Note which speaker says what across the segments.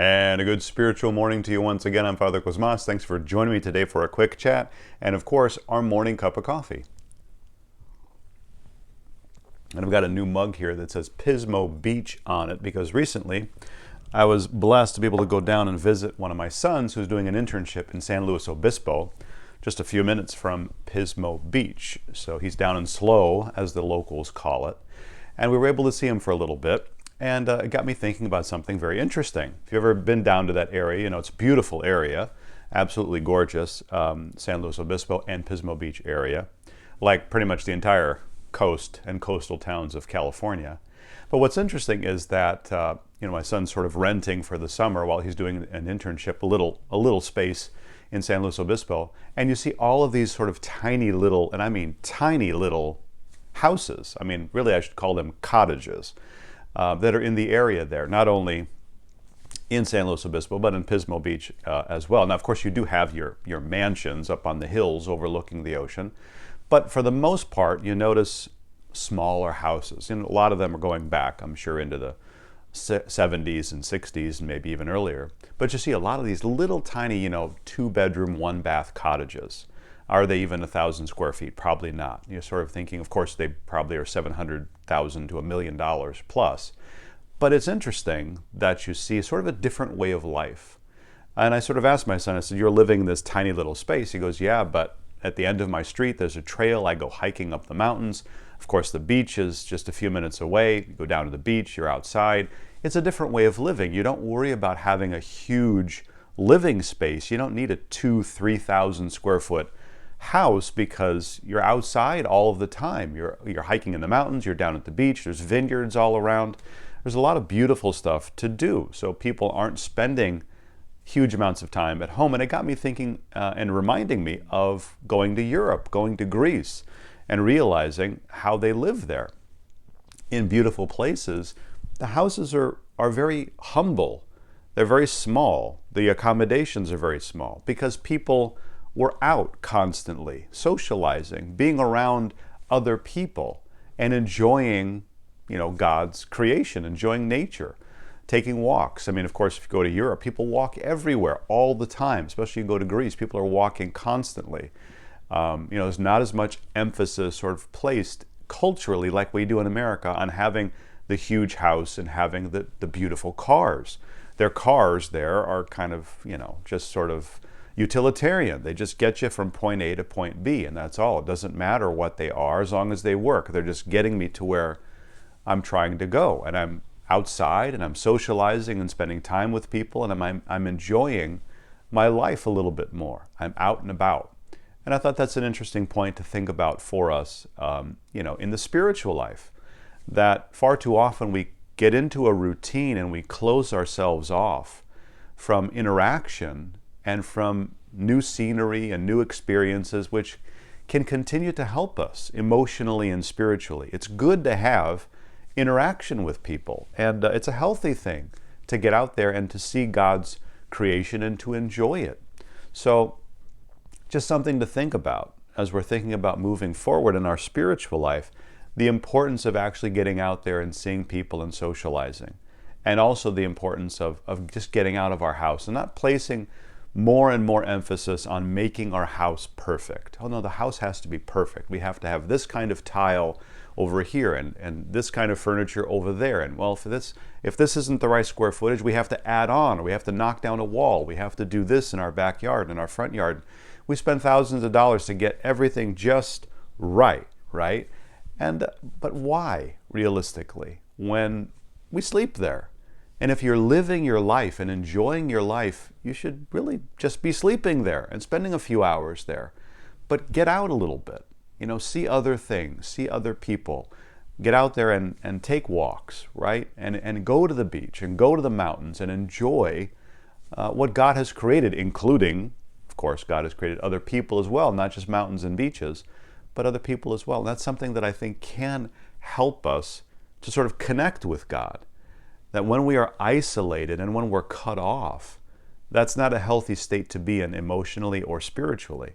Speaker 1: And a good spiritual morning to you once again. I'm Father Cosmas. Thanks for joining me today for a quick chat and, of course, our morning cup of coffee. And I've got a new mug here that says Pismo Beach on it because recently I was blessed to be able to go down and visit one of my sons who's doing an internship in San Luis Obispo, just a few minutes from Pismo Beach. So he's down in SLO, as the locals call it. And we were able to see him for a little bit. And it got me thinking about something very interesting. If you've ever been down to that area, you know, it's a beautiful area, absolutely gorgeous, San Luis Obispo and Pismo Beach area, like pretty much the entire coast and coastal towns of California. But what's interesting is that, my son's sort of renting for the summer while he's doing an internship, a little space in San Luis Obispo, and you see all of these sort of tiny little, and I mean tiny little houses. I mean, really I should call them cottages. That are in the area there, not only in San Luis Obispo, but in Pismo Beach as well. Now, of course, you do have your mansions up on the hills overlooking the ocean, but for the most part, you notice smaller houses. And a lot of them are going back, I'm sure, into the 70s and 60s and maybe even earlier. But you see a lot of these little tiny, 2-bedroom, 1-bath cottages. Are they even 1,000 square feet? Probably not. You're sort of thinking, of course, they probably are $700,000 to $1 million plus. But it's interesting that you see sort of a different way of life. And I sort of asked my son, I said, you're living in this tiny little space. He goes, yeah, but at the end of my street, there's a trail. I go hiking up the mountains. Of course, the beach is just a few minutes away. You go down to the beach, you're outside. It's a different way of living. You don't worry about having a huge living space. You don't need a 2,000-3,000 square foot house because you're outside all of the time. You're hiking in the mountains, you're down at the beach, there's vineyards all around. There's a lot of beautiful stuff to do. So people aren't spending huge amounts of time at home. And it got me thinking and reminding me of going to Europe, going to Greece, and realizing how they live there. In beautiful places, the houses are very humble. They're very small. The accommodations are very small because people were out constantly, socializing, being around other people, and enjoying, God's creation, enjoying nature, taking walks. I mean, of course, if you go to Europe, people walk everywhere all the time, especially you go to Greece, people are walking constantly. There's not as much emphasis sort of placed culturally like we do in America on having the huge house and having the beautiful cars. Their cars there are kind of, just sort of utilitarian. They just get you from point A to point B, and that's all. It doesn't matter what they are as long as they work. They're just getting me to where I'm trying to go, and I'm outside and I'm socializing and spending time with people, and I'm enjoying my life a little bit more. I'm out and about. And I thought that's an interesting point to think about for us, in the spiritual life, that far too often we get into a routine and we close ourselves off from interaction and from new scenery and new experiences, which can continue to help us emotionally and spiritually. It's good to have interaction with people, and it's a healthy thing to get out there and to see God's creation and to enjoy it. So just something to think about as we're thinking about moving forward in our spiritual life, the importance of actually getting out there and seeing people and socializing, and also the importance of just getting out of our house and not placing more and more emphasis on making our house perfect. Oh no, the house has to be perfect. We have to have this kind of tile over here and this kind of furniture over there. And well, if this isn't the right square footage, we have to add on, or we have to knock down a wall. We have to do this in our backyard, in our front yard. We spend thousands of dollars to get everything just right? But why, realistically, when we sleep there? And if you're living your life and enjoying your life, you should really just be sleeping there and spending a few hours there. But get out a little bit, see other things, see other people. Get out there and take walks, right? And go to the beach and go to the mountains and enjoy what God has created, including, of course, God has created other people as well, not just mountains and beaches, but other people as well. And that's something that I think can help us to sort of connect with God. That when we are isolated and when we're cut off, that's not a healthy state to be in emotionally or spiritually.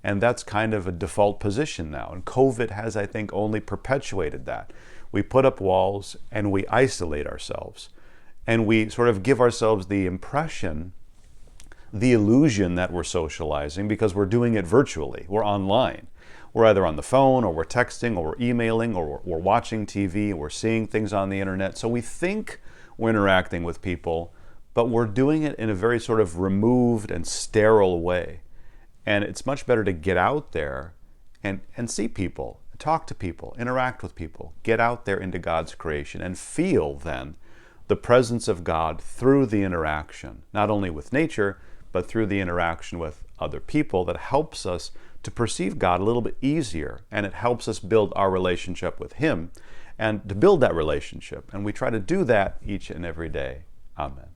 Speaker 1: And that's kind of a default position now. And COVID has, I think, only perpetuated that. We put up walls and we isolate ourselves. And we sort of give ourselves the impression, the illusion that we're socializing because we're doing it virtually. We're online. We're either on the phone, or we're texting, or we're emailing, or we're watching TV, or we're seeing things on the internet. So we think we're interacting with people, but we're doing it in a very sort of removed and sterile way. And it's much better to get out there and see people, talk to people, interact with people, get out there into God's creation and feel then the presence of God through the interaction, not only with nature, but through the interaction with other people that helps us to perceive God a little bit easier, and it helps us build our relationship with Him and to build that relationship. And we try to do that each and every day. Amen.